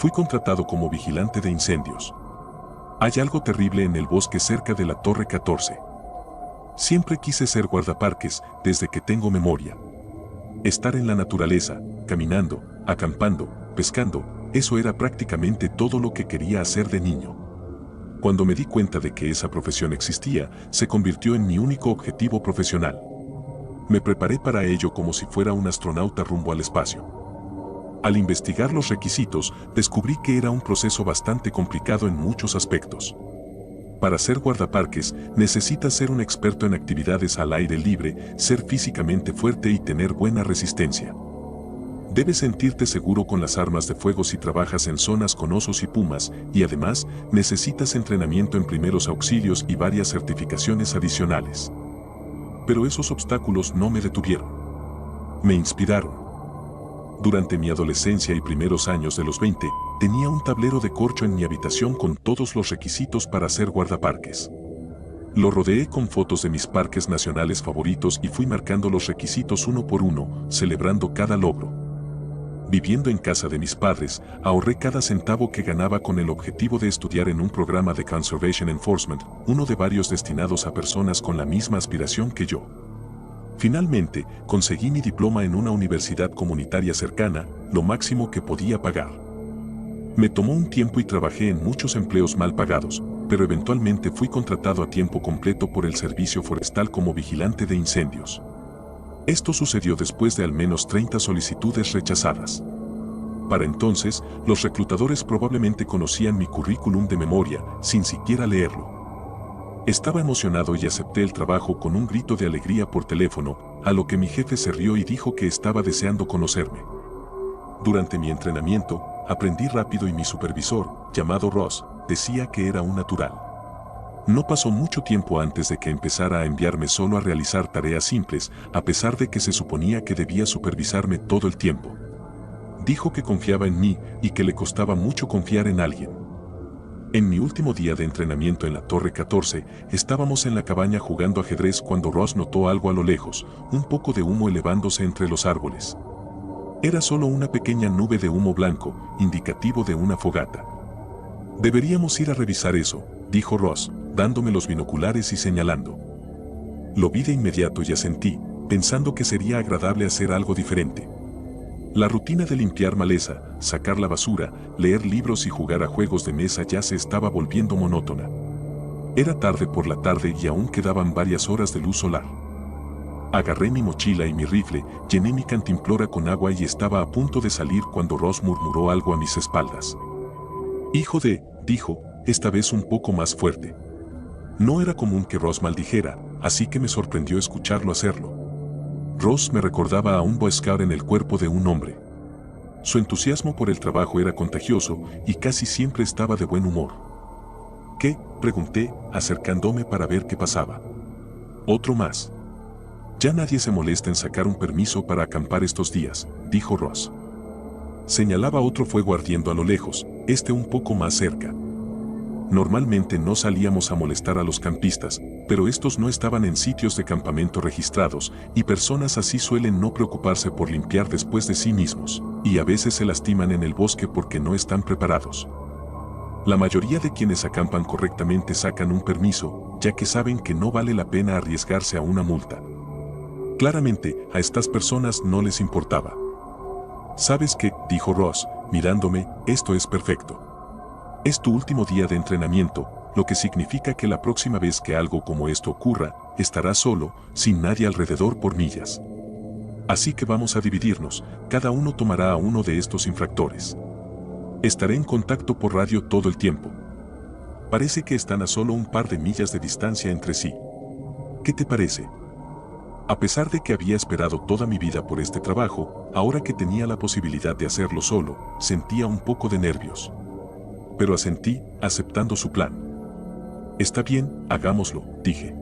Fui contratado como vigilante de incendios. Hay algo terrible en el bosque cerca de la Torre 14. Siempre quise ser guardaparques desde que tengo memoria. Estar en la naturaleza, caminando, acampando, pescando, eso era prácticamente todo lo que quería hacer de niño. Cuando me di cuenta de que esa profesión existía, se convirtió en mi único objetivo profesional. Me preparé para ello como si fuera un astronauta rumbo al espacio. Al investigar los requisitos, descubrí que era un proceso bastante complicado en muchos aspectos. Para ser guardaparques, necesitas ser un experto en actividades al aire libre, ser físicamente fuerte y tener buena resistencia. Debes sentirte seguro con las armas de fuego si trabajas en zonas con osos y pumas, y además, necesitas entrenamiento en primeros auxilios y varias certificaciones adicionales. Pero esos obstáculos no me detuvieron. Me inspiraron. Durante mi adolescencia y primeros años de los 20, tenía un tablero de corcho en mi habitación con todos los requisitos para ser guardaparques. Lo rodeé con fotos de mis parques nacionales favoritos y fui marcando los requisitos uno por uno, celebrando cada logro. Viviendo en casa de mis padres, ahorré cada centavo que ganaba con el objetivo de estudiar en un programa de Conservation Enforcement, uno de varios destinados a personas con la misma aspiración que yo. Finalmente, conseguí mi diploma en una universidad comunitaria cercana, lo máximo que podía pagar. Me tomó un tiempo y trabajé en muchos empleos mal pagados, pero eventualmente fui contratado a tiempo completo por el Servicio Forestal como vigilante de incendios. Esto sucedió después de al menos 30 solicitudes rechazadas. Para entonces, los reclutadores probablemente conocían mi currículum de memoria, sin siquiera leerlo. Estaba emocionado y acepté el trabajo con un grito de alegría por teléfono, a lo que mi jefe se rió y dijo que estaba deseando conocerme. Durante mi entrenamiento, aprendí rápido y mi supervisor, llamado Ross, decía que era un natural. No pasó mucho tiempo antes de que empezara a enviarme solo a realizar tareas simples, a pesar de que se suponía que debía supervisarme todo el tiempo. Dijo que confiaba en mí y que le costaba mucho confiar en alguien. En mi último día de entrenamiento en la Torre 14, estábamos en la cabaña jugando ajedrez cuando Ross notó algo a lo lejos, un poco de humo elevándose entre los árboles. Era solo una pequeña nube de humo blanco, indicativo de una fogata. «Deberíamos ir a revisar eso», dijo Ross, dándome los binoculares y señalando. Lo vi de inmediato y asentí, pensando que sería agradable hacer algo diferente. La rutina de limpiar maleza, sacar la basura, leer libros y jugar a juegos de mesa ya se estaba volviendo monótona. Era tarde por la tarde y aún quedaban varias horas de luz solar. Agarré mi mochila y mi rifle, llené mi cantimplora con agua y estaba a punto de salir cuando Ross murmuró algo a mis espaldas. «Hijo de», dijo, esta vez un poco más fuerte. No era común que Ross maldijera, así que me sorprendió escucharlo hacerlo. Ross me recordaba a un Boy Scout en el cuerpo de un hombre. Su entusiasmo por el trabajo era contagioso y casi siempre estaba de buen humor. «¿Qué?», pregunté, acercándome para ver qué pasaba. «Otro más. Ya nadie se molesta en sacar un permiso para acampar estos días», dijo Ross. Señalaba otro fuego ardiendo a lo lejos, este un poco más cerca. Normalmente no salíamos a molestar a los campistas, pero estos no estaban en sitios de campamento registrados, y personas así suelen no preocuparse por limpiar después de sí mismos, y a veces se lastiman en el bosque porque no están preparados. La mayoría de quienes acampan correctamente sacan un permiso, ya que saben que no vale la pena arriesgarse a una multa. Claramente, a estas personas no les importaba. «¿Sabes qué?», dijo Ross, mirándome, «esto es perfecto. Es tu último día de entrenamiento, lo que significa que la próxima vez que algo como esto ocurra, estarás solo, sin nadie alrededor por millas. Así que vamos a dividirnos, cada uno tomará a uno de estos infractores. Estaré en contacto por radio todo el tiempo. Parece que están a solo un par de millas de distancia entre sí. ¿Qué te parece?». A pesar de que había esperado toda mi vida por este trabajo, ahora que tenía la posibilidad de hacerlo solo, sentía un poco de nervios. Pero asentí, aceptando su plan. «Está bien, hagámoslo», dije.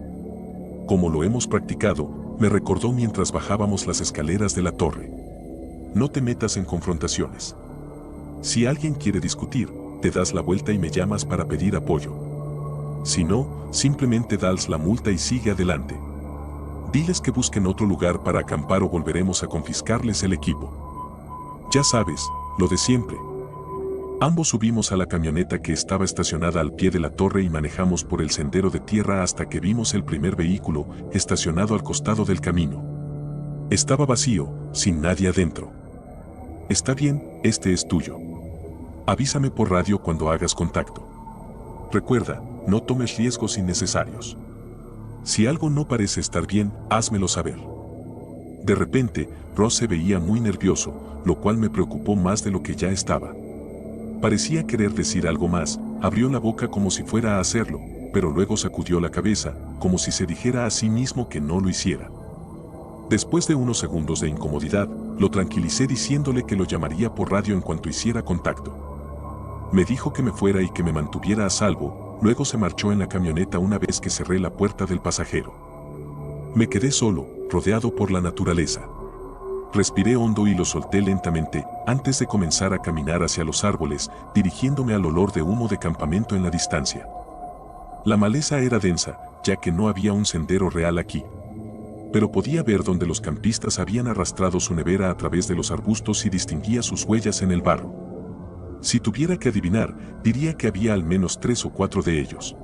«Como lo hemos practicado», me recordó mientras bajábamos las escaleras de la torre. «No te metas en confrontaciones. Si alguien quiere discutir, te das la vuelta y me llamas para pedir apoyo. Si no, simplemente das la multa y sigue adelante. Diles que busquen otro lugar para acampar o volveremos a confiscarles el equipo. Ya sabes, lo de siempre». Ambos subimos a la camioneta que estaba estacionada al pie de la torre y manejamos por el sendero de tierra hasta que vimos el primer vehículo estacionado al costado del camino. Estaba vacío, sin nadie adentro. Está bien, este es tuyo. Avísame por radio cuando hagas contacto. Recuerda, no tomes riesgos innecesarios. Si algo no parece estar bien, házmelo saber. De repente, Ross se veía muy nervioso, lo cual me preocupó más de lo que ya estaba. Parecía querer decir algo más, abrió la boca como si fuera a hacerlo, pero luego sacudió la cabeza, como si se dijera a sí mismo que no lo hiciera. Después de unos segundos de incomodidad, lo tranquilicé diciéndole que lo llamaría por radio en cuanto hiciera contacto. Me dijo que me fuera y que me mantuviera a salvo, luego se marchó en la camioneta una vez que cerré la puerta del pasajero. Me quedé solo, rodeado por la naturaleza. Respiré hondo y lo solté lentamente, antes de comenzar a caminar hacia los árboles, dirigiéndome al olor de humo de campamento en la distancia. La maleza era densa, ya que no había un sendero real aquí. Pero podía ver donde los campistas habían arrastrado su nevera a través de los arbustos y distinguía sus huellas en el barro. Si tuviera que adivinar, diría que había al menos 3 o 4 de ellos.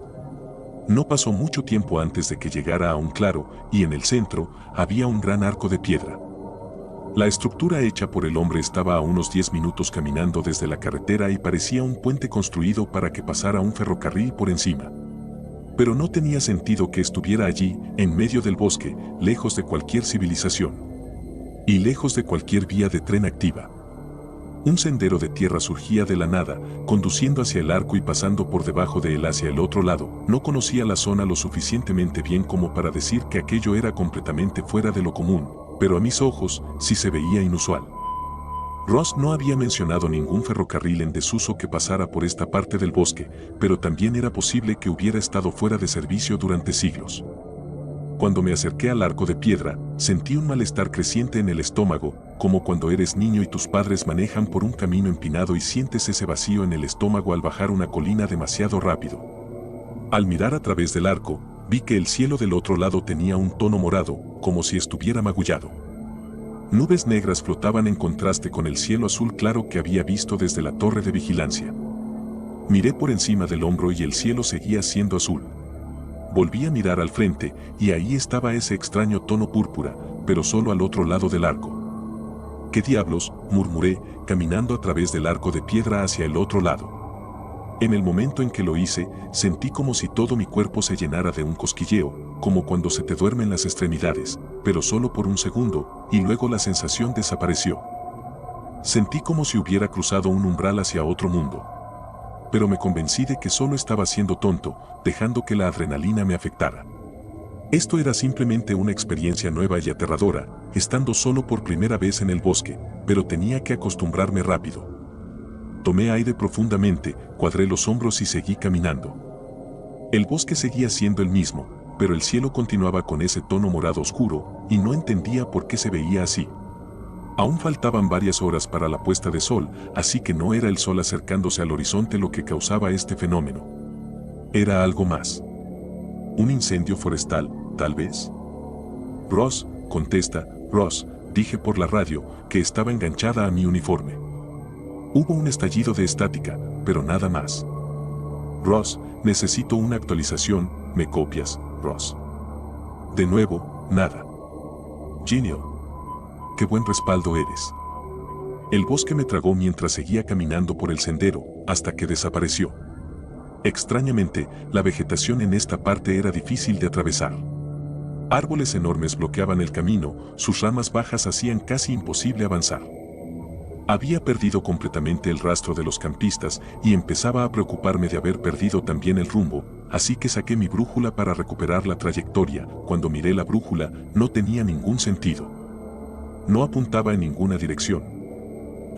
No pasó mucho tiempo antes de que llegara a un claro, y en el centro había un gran arco de piedra. La estructura hecha por el hombre estaba a unos 10 minutos caminando desde la carretera y parecía un puente construido para que pasara un ferrocarril por encima. Pero no tenía sentido que estuviera allí, en medio del bosque, lejos de cualquier civilización. Y lejos de cualquier vía de tren activa. Un sendero de tierra surgía de la nada, conduciendo hacia el arco y pasando por debajo de él hacia el otro lado. No conocía la zona lo suficientemente bien como para decir que aquello era completamente fuera de lo común, pero a mis ojos sí se veía inusual. Ross no había mencionado ningún ferrocarril en desuso que pasara por esta parte del bosque, pero también era posible que hubiera estado fuera de servicio durante siglos. Cuando me acerqué al arco de piedra, sentí un malestar creciente en el estómago, como cuando eres niño y tus padres manejan por un camino empinado y sientes ese vacío en el estómago al bajar una colina demasiado rápido. Al mirar a través del arco, vi que el cielo del otro lado tenía un tono morado, como si estuviera magullado. Nubes negras flotaban en contraste con el cielo azul claro que había visto desde la torre de vigilancia. Miré por encima del hombro y el cielo seguía siendo azul. Volví a mirar al frente, y ahí estaba ese extraño tono púrpura, pero solo al otro lado del arco. ¿Qué diablos?, murmuré, caminando a través del arco de piedra hacia el otro lado. En el momento en que lo hice, sentí como si todo mi cuerpo se llenara de un cosquilleo, como cuando se te duermen las extremidades, pero solo por un segundo, y luego la sensación desapareció. Sentí como si hubiera cruzado un umbral hacia otro mundo. Pero me convencí de que solo estaba siendo tonto, dejando que la adrenalina me afectara. Esto era simplemente una experiencia nueva y aterradora, estando solo por primera vez en el bosque, pero tenía que acostumbrarme rápido. Tomé aire profundamente, cuadré los hombros y seguí caminando. El bosque seguía siendo el mismo, pero el cielo continuaba con ese tono morado oscuro, y no entendía por qué se veía así. Aún faltaban varias horas para la puesta de sol, así que no era el sol acercándose al horizonte lo que causaba este fenómeno. Era algo más. ¿Un incendio forestal, tal vez? Ross, contesta, Ross, dije por la radio, que estaba enganchada a mi uniforme. Hubo un estallido de estática, pero nada más. Ross, necesito una actualización, ¿me copias, Ross? De nuevo, nada. Genio. Qué buen respaldo eres. El bosque me tragó mientras seguía caminando por el sendero, hasta que desapareció. Extrañamente, la vegetación en esta parte era difícil de atravesar. Árboles enormes bloqueaban el camino, sus ramas bajas hacían casi imposible avanzar. Había perdido completamente el rastro de los campistas y empezaba a preocuparme de haber perdido también el rumbo, así que saqué mi brújula para recuperar la trayectoria. Cuando miré la brújula, no tenía ningún sentido. No apuntaba en ninguna dirección.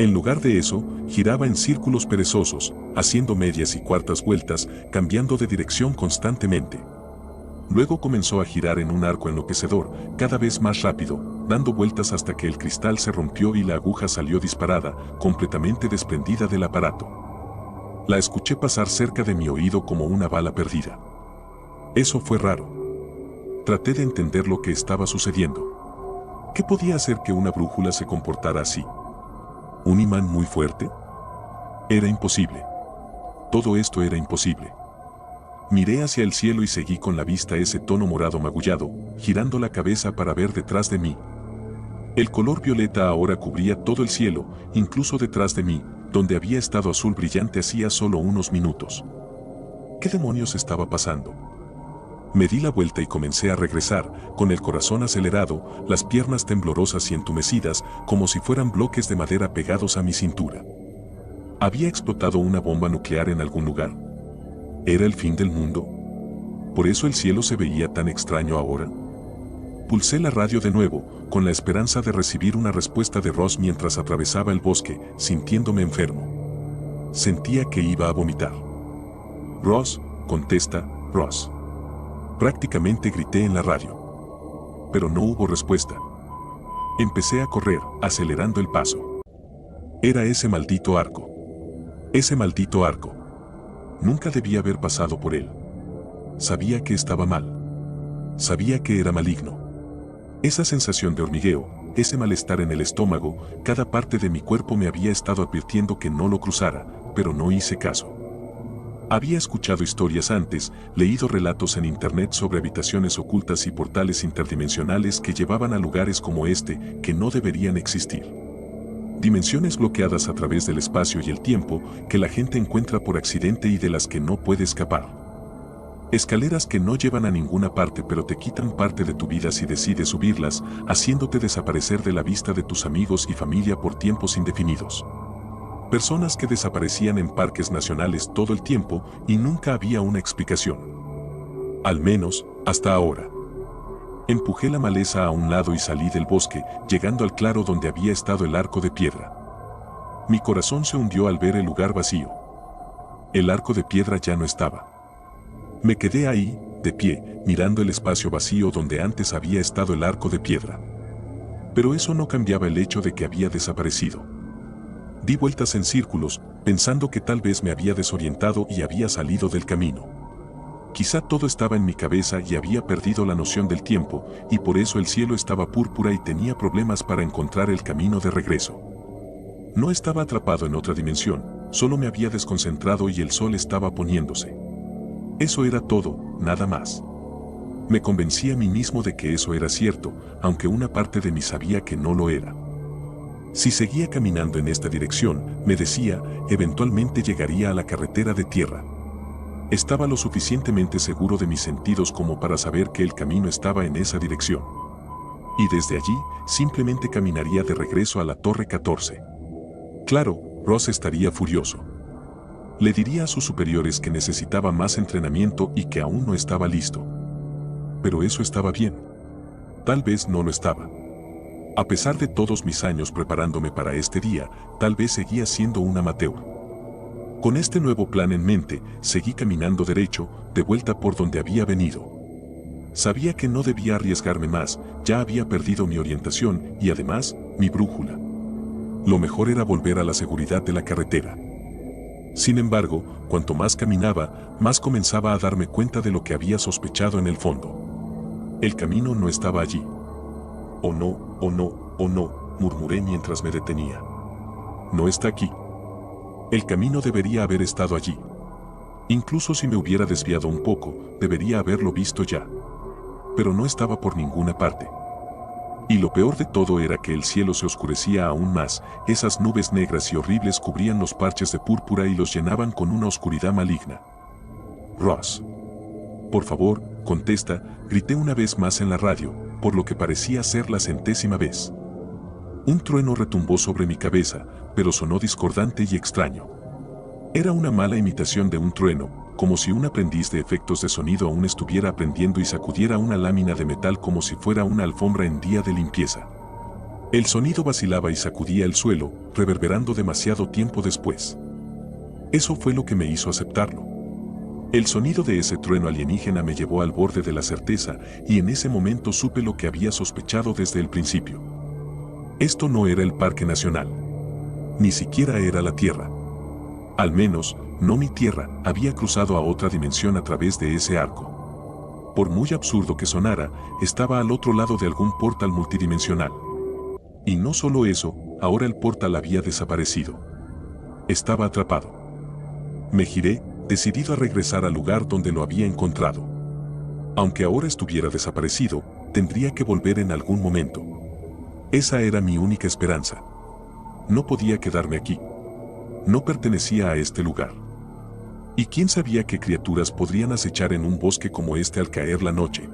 En lugar de eso, giraba en círculos perezosos, haciendo medias y cuartas vueltas, cambiando de dirección constantemente. Luego comenzó a girar en un arco enloquecedor, cada vez más rápido, dando vueltas hasta que el cristal se rompió y la aguja salió disparada, completamente desprendida del aparato. La escuché pasar cerca de mi oído como una bala perdida. Eso fue raro. Traté de entender lo que estaba sucediendo. ¿Qué podía hacer que una brújula se comportara así? ¿Un imán muy fuerte? Era imposible. Todo esto era imposible. Miré hacia el cielo y seguí con la vista ese tono morado magullado, girando la cabeza para ver detrás de mí. El color violeta ahora cubría todo el cielo, incluso detrás de mí, donde había estado azul brillante hacía solo unos minutos. ¿Qué demonios estaba pasando? Me di la vuelta y comencé a regresar, con el corazón acelerado, las piernas temblorosas y entumecidas, como si fueran bloques de madera pegados a mi cintura. ¿Había explotado una bomba nuclear en algún lugar? ¿Era el fin del mundo? ¿Por eso el cielo se veía tan extraño ahora? Pulsé la radio de nuevo, con la esperanza de recibir una respuesta de Ross mientras atravesaba el bosque, sintiéndome enfermo. Sentía que iba a vomitar. Ross, contesta, Ross. Prácticamente grité en la radio. Pero no hubo respuesta. Empecé a correr, acelerando el paso. Era ese maldito arco. Ese maldito arco. Nunca debía haber pasado por él. Sabía que estaba mal. Sabía que era maligno. Esa sensación de hormigueo, ese malestar en el estómago, cada parte de mi cuerpo me había estado advirtiendo que no lo cruzara, pero no hice caso. Había escuchado historias antes, leído relatos en internet sobre habitaciones ocultas y portales interdimensionales que llevaban a lugares como este, que no deberían existir. Dimensiones bloqueadas a través del espacio y el tiempo, que la gente encuentra por accidente y de las que no puede escapar. Escaleras que no llevan a ninguna parte pero te quitan parte de tu vida si decides subirlas, haciéndote desaparecer de la vista de tus amigos y familia por tiempos indefinidos. Personas que desaparecían en parques nacionales todo el tiempo y nunca había una explicación. Al menos, hasta ahora. Empujé la maleza a un lado y salí del bosque, llegando al claro donde había estado el arco de piedra. Mi corazón se hundió al ver el lugar vacío. El arco de piedra ya no estaba. Me quedé ahí, de pie, mirando el espacio vacío donde antes había estado el arco de piedra. Pero eso no cambiaba el hecho de que había desaparecido. Di vueltas en círculos, pensando que tal vez me había desorientado y había salido del camino. Quizá todo estaba en mi cabeza y había perdido la noción del tiempo, y por eso el cielo estaba púrpura y tenía problemas para encontrar el camino de regreso. No estaba atrapado en otra dimensión, solo me había desconcentrado y el sol estaba poniéndose. Eso era todo, nada más. Me convencí a mí mismo de que eso era cierto, aunque una parte de mí sabía que no lo era. Si seguía caminando en esta dirección, me decía, eventualmente llegaría a la carretera de tierra. Estaba lo suficientemente seguro de mis sentidos como para saber que el camino estaba en esa dirección. Y desde allí, simplemente caminaría de regreso a la Torre 14. Claro, Ross estaría furioso. Le diría a sus superiores que necesitaba más entrenamiento y que aún no estaba listo. Pero eso estaba bien. Tal vez no lo estaba. A pesar de todos mis años preparándome para este día, tal vez seguía siendo un amateur. Con este nuevo plan en mente, seguí caminando derecho, de vuelta por donde había venido. Sabía que no debía arriesgarme más, ya había perdido mi orientación y además, mi brújula. Lo mejor era volver a la seguridad de la carretera. Sin embargo, cuanto más caminaba, más comenzaba a darme cuenta de lo que había sospechado en el fondo. El camino no estaba allí. Oh no, oh no, oh no, murmuré mientras me detenía. No está aquí. El camino debería haber estado allí. Incluso si me hubiera desviado un poco, debería haberlo visto ya. Pero no estaba por ninguna parte. Y lo peor de todo era que el cielo se oscurecía aún más, esas nubes negras y horribles cubrían los parches de púrpura y los llenaban con una oscuridad maligna. Ross. Por favor, contesta, grité una vez más en la radio, por lo que parecía ser la 100ª vez. Un trueno retumbó sobre mi cabeza, pero sonó discordante y extraño. Era una mala imitación de un trueno, como si un aprendiz de efectos de sonido aún estuviera aprendiendo y sacudiera una lámina de metal como si fuera una alfombra en día de limpieza. El sonido vacilaba y sacudía el suelo, reverberando demasiado tiempo después. Eso fue lo que me hizo aceptarlo. El sonido de ese trueno alienígena me llevó al borde de la certeza, y en ese momento supe lo que había sospechado desde el principio. Esto no era el Parque Nacional. Ni siquiera era la Tierra. Al menos, no mi Tierra, había cruzado a otra dimensión a través de ese arco. Por muy absurdo que sonara, estaba al otro lado de algún portal multidimensional. Y no solo eso, ahora el portal había desaparecido. Estaba atrapado. Me giré, decidido a regresar al lugar donde lo había encontrado. Aunque ahora estuviera desaparecido, tendría que volver en algún momento. Esa era mi única esperanza. No podía quedarme aquí. No pertenecía a este lugar. ¿Y quién sabía qué criaturas podrían acechar en un bosque como este al caer la noche?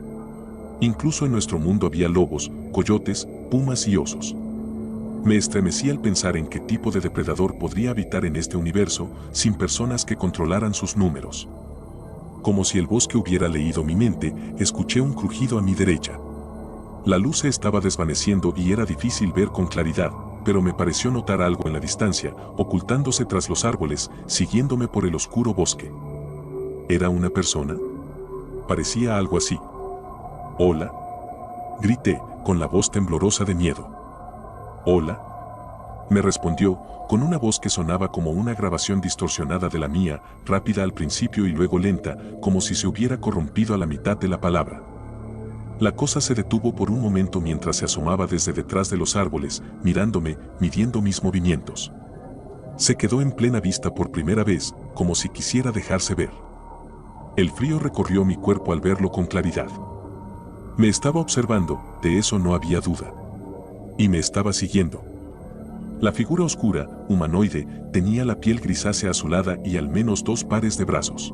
Incluso en nuestro mundo había lobos, coyotes, pumas y osos. Me estremecí al pensar en qué tipo de depredador podría habitar en este universo sin personas que controlaran sus números. Como si el bosque hubiera leído mi mente, escuché un crujido a mi derecha. La luz se estaba desvaneciendo y era difícil ver con claridad, pero me pareció notar algo en la distancia, ocultándose tras los árboles, siguiéndome por el oscuro bosque. ¿Era una persona? Parecía algo así. «Hola», grité, con la voz temblorosa de miedo. «Hola», me respondió, con una voz que sonaba como una grabación distorsionada de la mía, rápida al principio y luego lenta, como si se hubiera corrompido a la mitad de la palabra. La cosa se detuvo por un momento mientras se asomaba desde detrás de los árboles, mirándome, midiendo mis movimientos. Se quedó en plena vista por primera vez, como si quisiera dejarse ver. El frío recorrió mi cuerpo al verlo con claridad. Me estaba observando, de eso no había duda. Y me estaba siguiendo. La figura oscura, humanoide, tenía la piel grisácea azulada y al menos 2 pares de brazos.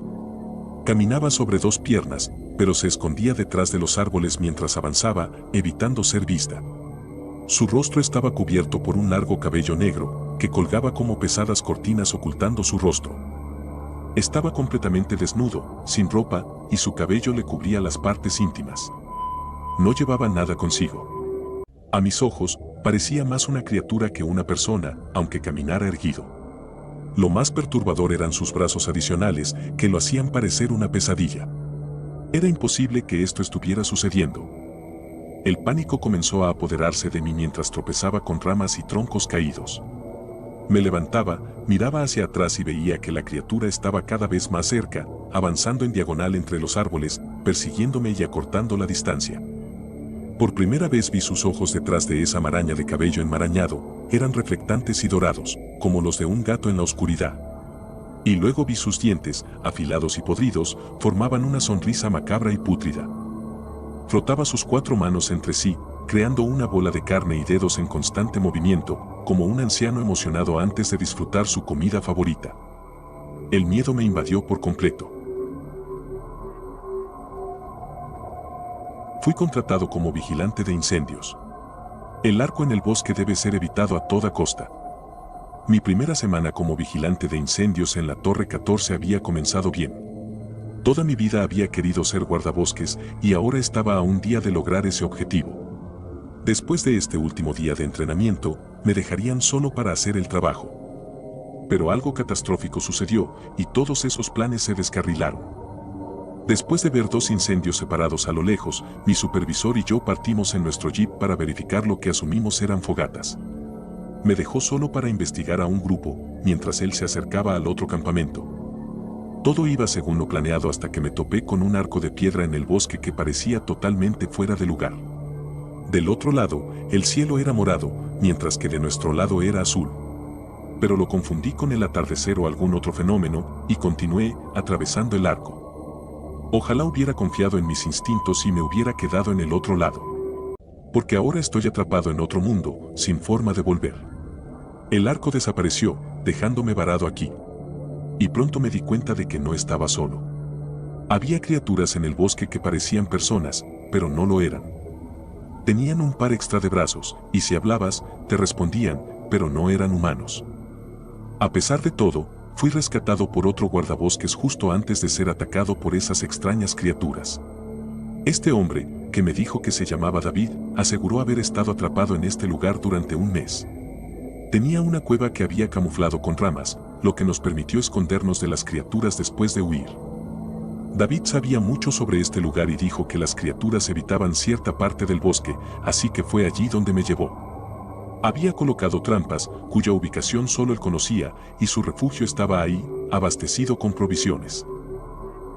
Caminaba sobre 2 piernas, pero se escondía detrás de los árboles mientras avanzaba, evitando ser vista. Su rostro estaba cubierto por un largo cabello negro, que colgaba como pesadas cortinas ocultando su rostro. Estaba completamente desnudo, sin ropa, y su cabello le cubría las partes íntimas. No llevaba nada consigo. A mis ojos, parecía más una criatura que una persona, aunque caminara erguido. Lo más perturbador eran sus brazos adicionales, que lo hacían parecer una pesadilla. Era imposible que esto estuviera sucediendo. El pánico comenzó a apoderarse de mí mientras tropezaba con ramas y troncos caídos. Me levantaba, miraba hacia atrás y veía que la criatura estaba cada vez más cerca, avanzando en diagonal entre los árboles, persiguiéndome y acortando la distancia. Por primera vez vi sus ojos detrás de esa maraña de cabello enmarañado, eran reflectantes y dorados, como los de un gato en la oscuridad. Y luego vi sus dientes, afilados y podridos, formaban una sonrisa macabra y pútrida. Frotaba sus 4 manos entre sí, creando una bola de carne y dedos en constante movimiento, como un anciano emocionado antes de disfrutar su comida favorita. El miedo me invadió por completo. Fui contratado como vigilante de incendios. El arco en el bosque debe ser evitado a toda costa. Mi primera semana como vigilante de incendios en la Torre 14 había comenzado bien. Toda mi vida había querido ser guardabosques y ahora estaba a un día de lograr ese objetivo. Después de este último día de entrenamiento, me dejarían solo para hacer el trabajo. Pero algo catastrófico sucedió y todos esos planes se descarrilaron. Después de ver 2 incendios separados a lo lejos, mi supervisor y yo partimos en nuestro jeep para verificar lo que asumimos eran fogatas. Me dejó solo para investigar a un grupo, mientras él se acercaba al otro campamento. Todo iba según lo planeado hasta que me topé con un arco de piedra en el bosque que parecía totalmente fuera de lugar. Del otro lado, el cielo era morado, mientras que de nuestro lado era azul. Pero lo confundí con el atardecer o algún otro fenómeno, y continué, atravesando el arco. Ojalá hubiera confiado en mis instintos y me hubiera quedado en el otro lado. Porque ahora estoy atrapado en otro mundo, sin forma de volver. El arco desapareció, dejándome varado aquí. Y pronto me di cuenta de que no estaba solo. Había criaturas en el bosque que parecían personas, pero no lo eran. Tenían un par extra de brazos, y si hablabas, te respondían, pero no eran humanos. A pesar de todo, fui rescatado por otro guardabosques justo antes de ser atacado por esas extrañas criaturas. Este hombre, que me dijo que se llamaba David, aseguró haber estado atrapado en este lugar durante un mes. Tenía una cueva que había camuflado con ramas, lo que nos permitió escondernos de las criaturas después de huir. David sabía mucho sobre este lugar y dijo que las criaturas evitaban cierta parte del bosque, así que fue allí donde me llevó. Había colocado trampas, cuya ubicación solo él conocía, y su refugio estaba ahí, abastecido con provisiones.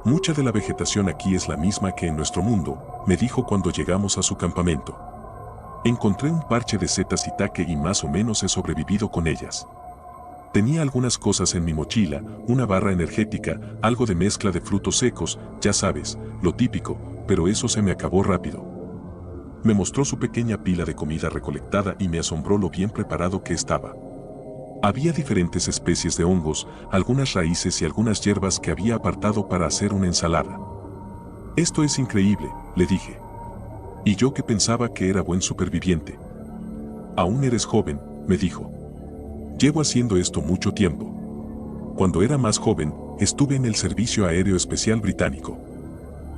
Mucha de la vegetación aquí es la misma que en nuestro mundo, me dijo cuando llegamos a su campamento. Encontré un parche de setas y taque y más o menos he sobrevivido con ellas. Tenía algunas cosas en mi mochila, una barra energética, algo de mezcla de frutos secos, ya sabes, lo típico, pero eso se me acabó rápido. Me mostró su pequeña pila de comida recolectada y me asombró lo bien preparado que estaba. Había diferentes especies de hongos, algunas raíces y algunas hierbas que había apartado para hacer una ensalada. Esto es increíble, le dije. Y yo que pensaba que era buen superviviente. Aún eres joven, me dijo. Llevo haciendo esto mucho tiempo. Cuando era más joven, estuve en el Servicio Aéreo Especial Británico.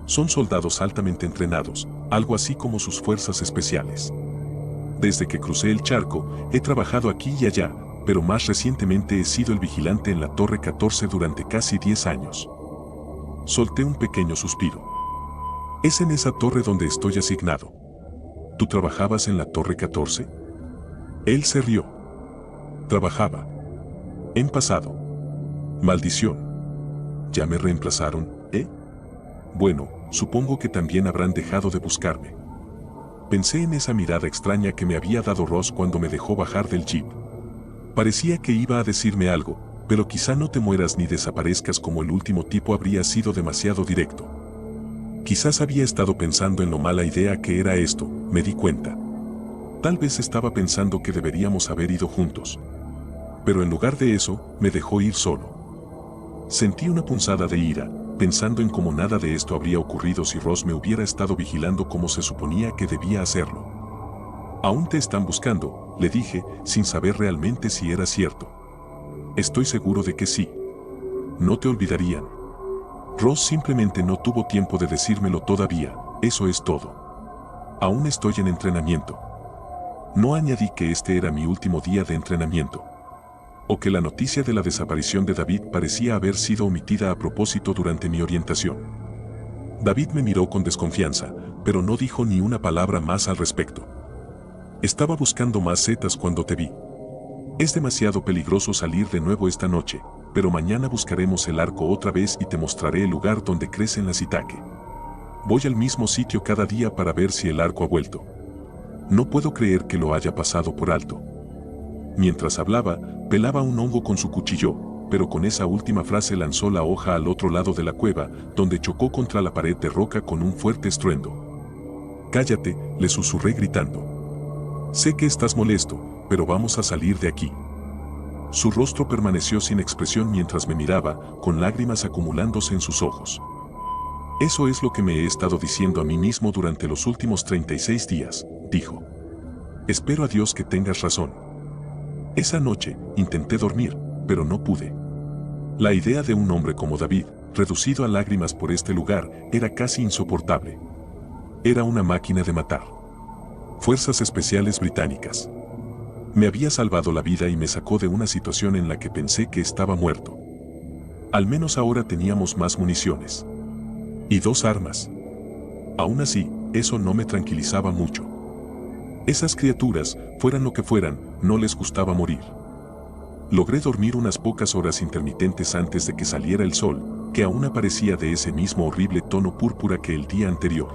Son soldados altamente entrenados, algo así como sus fuerzas especiales. Desde que crucé el charco, he trabajado aquí y allá, pero más recientemente he sido el vigilante en la Torre 14 durante casi 10 años. Solté un pequeño suspiro. Es en esa torre donde estoy asignado. ¿Tú trabajabas en la Torre 14? Él se rió. Trabajaba. En pasado. Maldición. ¿Ya me reemplazaron, eh? Bueno, supongo que también habrán dejado de buscarme. Pensé en esa mirada extraña que me había dado Ross cuando me dejó bajar del jeep. Parecía que iba a decirme algo, pero quizá no te mueras ni desaparezcas como el último tipo habría sido demasiado directo. Quizás había estado pensando en lo mala idea que era esto, me di cuenta. Tal vez estaba pensando que deberíamos haber ido juntos. Pero en lugar de eso, me dejó ir solo. Sentí una punzada de ira, pensando en cómo nada de esto habría ocurrido si Ross me hubiera estado vigilando como se suponía que debía hacerlo. Aún te están buscando, le dije, sin saber realmente si era cierto. Estoy seguro de que sí. No te olvidarían. Ross simplemente no tuvo tiempo de decírmelo todavía, eso es todo. Aún estoy en entrenamiento. No añadí que este era mi último día de entrenamiento. O que la noticia de la desaparición de David parecía haber sido omitida a propósito durante mi orientación. David me miró con desconfianza, pero no dijo ni una palabra más al respecto. Estaba buscando más setas cuando te vi. Es demasiado peligroso salir de nuevo esta noche, pero mañana buscaremos el arco otra vez y te mostraré el lugar donde crecen las shiitake. Voy al mismo sitio cada día para ver si el arco ha vuelto. No puedo creer que lo haya pasado por alto. Mientras hablaba, pelaba un hongo con su cuchillo, pero con esa última frase lanzó la hoja al otro lado de la cueva, donde chocó contra la pared de roca con un fuerte estruendo. Cállate, le susurré gritando. Sé que estás molesto, pero vamos a salir de aquí. Su rostro permaneció sin expresión mientras me miraba, con lágrimas acumulándose en sus ojos. Eso es lo que me he estado diciendo a mí mismo durante los últimos 36 días, dijo. Espero a Dios que tengas razón. Esa noche, intenté dormir, pero no pude. La idea de un hombre como David, reducido a lágrimas por este lugar, era casi insoportable. Era una máquina de matar. Fuerzas Especiales Británicas. Me había salvado la vida y me sacó de una situación en la que pensé que estaba muerto. Al menos ahora teníamos más municiones. Y 2 armas. Aún así, eso no me tranquilizaba mucho. Esas criaturas, fueran lo que fueran, no les gustaba morir. Logré dormir unas pocas horas intermitentes antes de que saliera el sol, que aún aparecía de ese mismo horrible tono púrpura que el día anterior.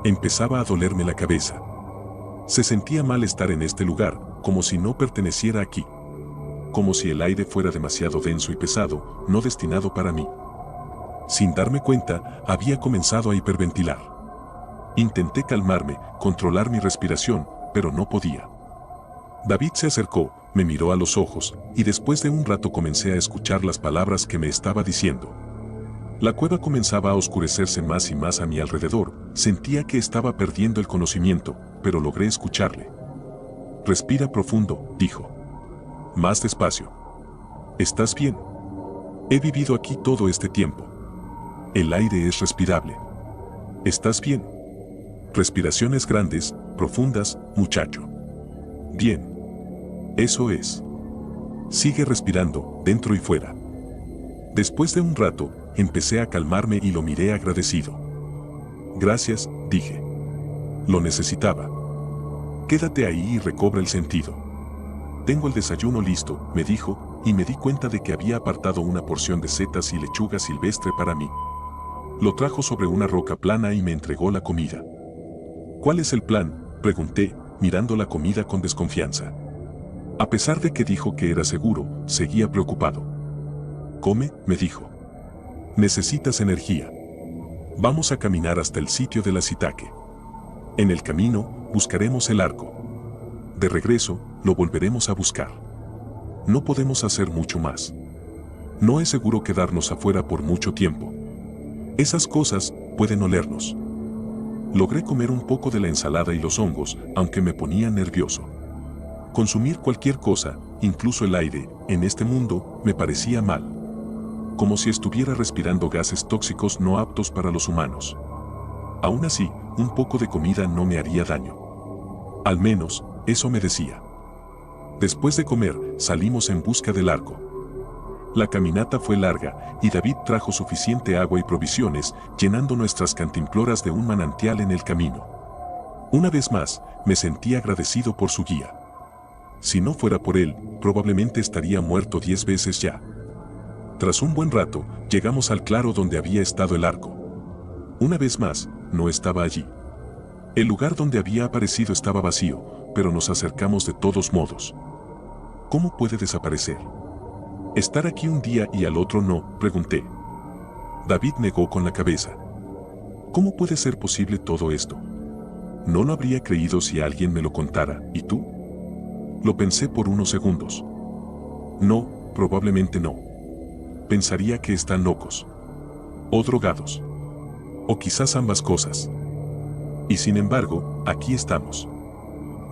Empezaba a dolerme la cabeza. Se sentía mal estar en este lugar, como si no perteneciera aquí. Como si el aire fuera demasiado denso y pesado, no destinado para mí. Sin darme cuenta, había comenzado a hiperventilar. Intenté calmarme, controlar mi respiración, pero no podía. David se acercó, me miró a los ojos, y después de un rato comencé a escuchar las palabras que me estaba diciendo. La cueva comenzaba a oscurecerse más y más a mi alrededor, sentía que estaba perdiendo el conocimiento, pero logré escucharle. Respira profundo, dijo. Más despacio. ¿Estás bien? He vivido aquí todo este tiempo. El aire es respirable. ¿Estás bien? Respiraciones grandes, profundas, muchacho. Bien. Eso es. Sigue respirando, dentro y fuera. Después de un rato, empecé a calmarme y lo miré agradecido. Gracias, dije. Lo necesitaba. Quédate ahí y recobra el sentido. Tengo el desayuno listo, me dijo, y me di cuenta de que había apartado una porción de setas y lechuga silvestre para mí. Lo trajo sobre una roca plana y me entregó la comida. ¿Cuál es el plan?, pregunté, mirando la comida con desconfianza. A pesar de que dijo que era seguro, seguía preocupado. Come, me dijo. Necesitas energía. Vamos a caminar hasta el sitio de la Shiitake. En el camino, buscaremos el arco. De regreso, lo volveremos a buscar. No podemos hacer mucho más. No es seguro quedarnos afuera por mucho tiempo. Esas cosas pueden olernos. Logré comer un poco de la ensalada y los hongos, aunque me ponía nervioso. Consumir cualquier cosa, incluso el aire, en este mundo, me parecía mal. Como si estuviera respirando gases tóxicos no aptos para los humanos. Aún así, un poco de comida no me haría daño. Al menos, eso me decía. Después de comer, salimos en busca del arco. La caminata fue larga, y David trajo suficiente agua y provisiones, llenando nuestras cantimploras de un manantial en el camino. Una vez más, me sentí agradecido por su guía. Si no fuera por él, probablemente estaría muerto 10 veces ya. Tras un buen rato, llegamos al claro donde había estado el arco. Una vez más, no estaba allí. El lugar donde había aparecido estaba vacío, pero nos acercamos de todos modos. ¿Cómo puede desaparecer? ¿Estar aquí un día y al otro no?, pregunté. David negó con la cabeza. ¿Cómo puede ser posible todo esto? No lo habría creído si alguien me lo contara, ¿y tú? Lo pensé por unos segundos. No, probablemente no. Pensaría que están locos. O drogados. O quizás ambas cosas. Y sin embargo, aquí estamos.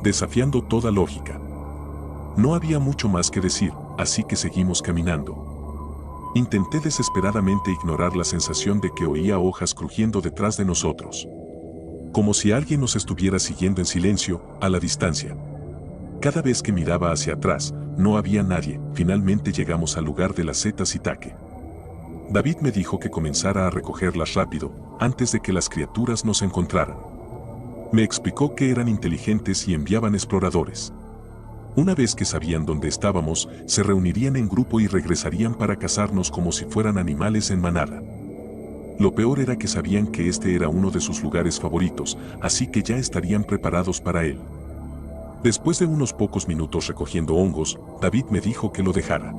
Desafiando toda lógica. No había mucho más que decir, así que seguimos caminando. Intenté desesperadamente ignorar la sensación de que oía hojas crujiendo detrás de nosotros. Como si alguien nos estuviera siguiendo en silencio, a la distancia. Cada vez que miraba hacia atrás, no había nadie. Finalmente llegamos al lugar de la zeta Shiitake. David me dijo que comenzara a recogerlas rápido, antes de que las criaturas nos encontraran. Me explicó que eran inteligentes y enviaban exploradores. Una vez que sabían dónde estábamos, se reunirían en grupo y regresarían para cazarnos como si fueran animales en manada. Lo peor era que sabían que este era uno de sus lugares favoritos, así que ya estarían preparados para él. Después de unos pocos minutos recogiendo hongos, David me dijo que lo dejara.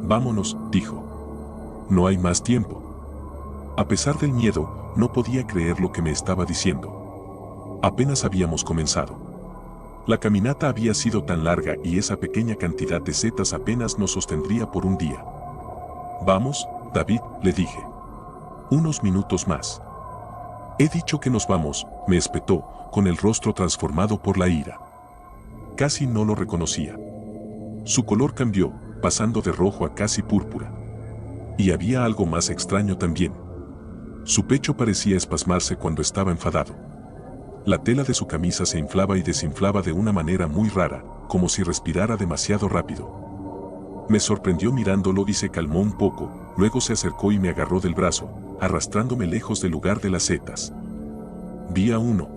Vámonos, dijo. No hay más tiempo. A pesar del miedo, no podía creer lo que me estaba diciendo. Apenas habíamos comenzado. La caminata había sido tan larga y esa pequeña cantidad de setas apenas nos sostendría por un día. Vamos, David, le dije. Unos minutos más. He dicho que nos vamos, me espetó, con el rostro transformado por la ira. Casi no lo reconocía. Su color cambió, pasando de rojo a casi púrpura. Y había algo más extraño también. Su pecho parecía espasmarse cuando estaba enfadado. La tela de su camisa se inflaba y desinflaba de una manera muy rara, como si respirara demasiado rápido. Me sorprendió mirándolo y se calmó un poco, luego se acercó y me agarró del brazo, arrastrándome lejos del lugar de las setas. Vi a uno.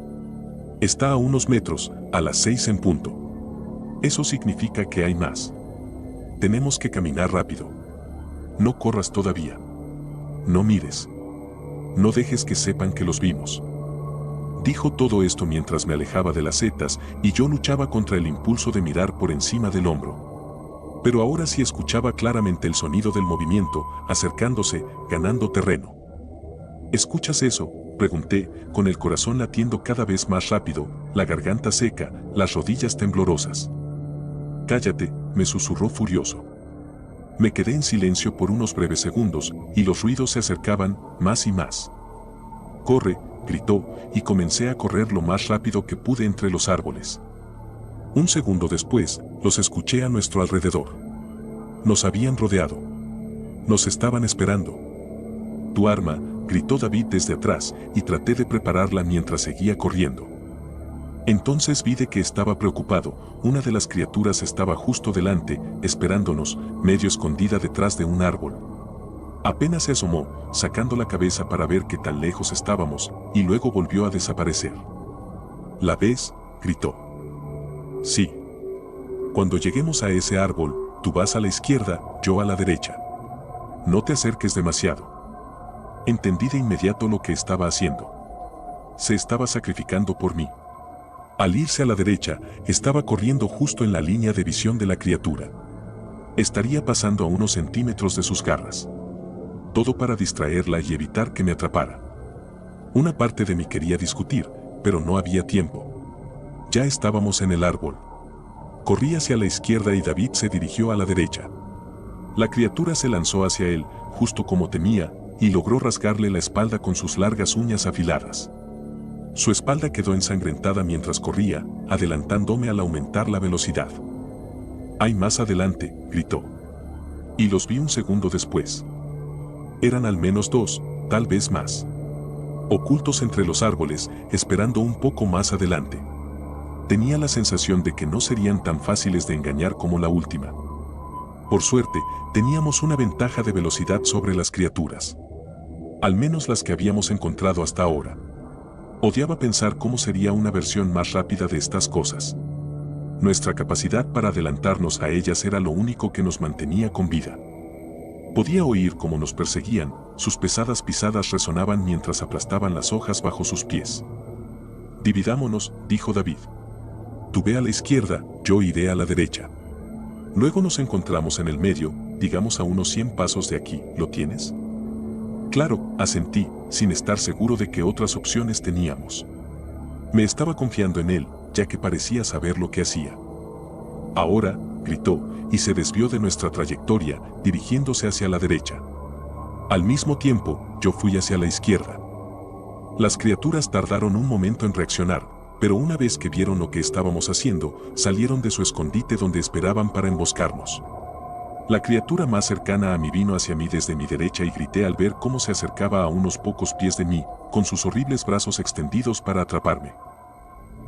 Está a unos metros, a las 6 en punto. Eso significa que hay más. Tenemos que caminar rápido. No corras todavía. No mires. No dejes que sepan que los vimos. Dijo todo esto mientras me alejaba de las setas y yo luchaba contra el impulso de mirar por encima del hombro. Pero ahora sí escuchaba claramente el sonido del movimiento, acercándose, ganando terreno. ¿Escuchas eso?, pregunté, con el corazón latiendo cada vez más rápido, la garganta seca, las rodillas temblorosas. Cállate, me susurró furioso. Me quedé en silencio por unos breves segundos, y los ruidos se acercaban, más y más. «Corre», gritó, y comencé a correr lo más rápido que pude entre los árboles. Un segundo después, los escuché a nuestro alrededor. Nos habían rodeado. Nos estaban esperando. «Tu arma», gritó David desde atrás, y traté de prepararla mientras seguía corriendo. Entonces vi de que estaba preocupado. Una de las criaturas estaba justo delante, esperándonos, medio escondida detrás de un árbol. Apenas se asomó, sacando la cabeza para ver qué tan lejos estábamos, y luego volvió a desaparecer. ¿La ves?, gritó. Sí. Cuando lleguemos a ese árbol, tú vas a la izquierda, yo a la derecha. No te acerques demasiado. Entendí de inmediato lo que estaba haciendo. Se estaba sacrificando por mí. Al irse a la derecha, estaba corriendo justo en la línea de visión de la criatura. Estaría pasando a unos centímetros de sus garras. Todo para distraerla y evitar que me atrapara. Una parte de mí quería discutir, pero no había tiempo. Ya estábamos en el árbol. Corrí hacia la izquierda y David se dirigió a la derecha. La criatura se lanzó hacia él, justo como temía, y logró rasgarle la espalda con sus largas uñas afiladas. Su espalda quedó ensangrentada mientras corría, adelantándome al aumentar la velocidad. «Hay más adelante», gritó. Y los vi un segundo después. Eran al menos dos, tal vez más. Ocultos entre los árboles, esperando un poco más adelante. Tenía la sensación de que no serían tan fáciles de engañar como la última. Por suerte, teníamos una ventaja de velocidad sobre las criaturas. Al menos las que habíamos encontrado hasta ahora. Odiaba pensar cómo sería una versión más rápida de estas cosas. Nuestra capacidad para adelantarnos a ellas era lo único que nos mantenía con vida. Podía oír cómo nos perseguían, sus pesadas pisadas resonaban mientras aplastaban las hojas bajo sus pies. «Dividámonos», dijo David. «Tú ve a la izquierda, yo iré a la derecha. Luego nos encontramos en el medio, digamos a unos 100 pasos de aquí, ¿lo tienes?» «Claro», asentí, sin estar seguro de qué otras opciones teníamos. Me estaba confiando en él, ya que parecía saber lo que hacía. «Ahora», gritó, y se desvió de nuestra trayectoria, dirigiéndose hacia la derecha. Al mismo tiempo, yo fui hacia la izquierda. Las criaturas tardaron un momento en reaccionar, pero una vez que vieron lo que estábamos haciendo, salieron de su escondite donde esperaban para emboscarnos. La criatura más cercana a mí vino hacia mí desde mi derecha y grité al ver cómo se acercaba a unos pocos pies de mí, con sus horribles brazos extendidos para atraparme.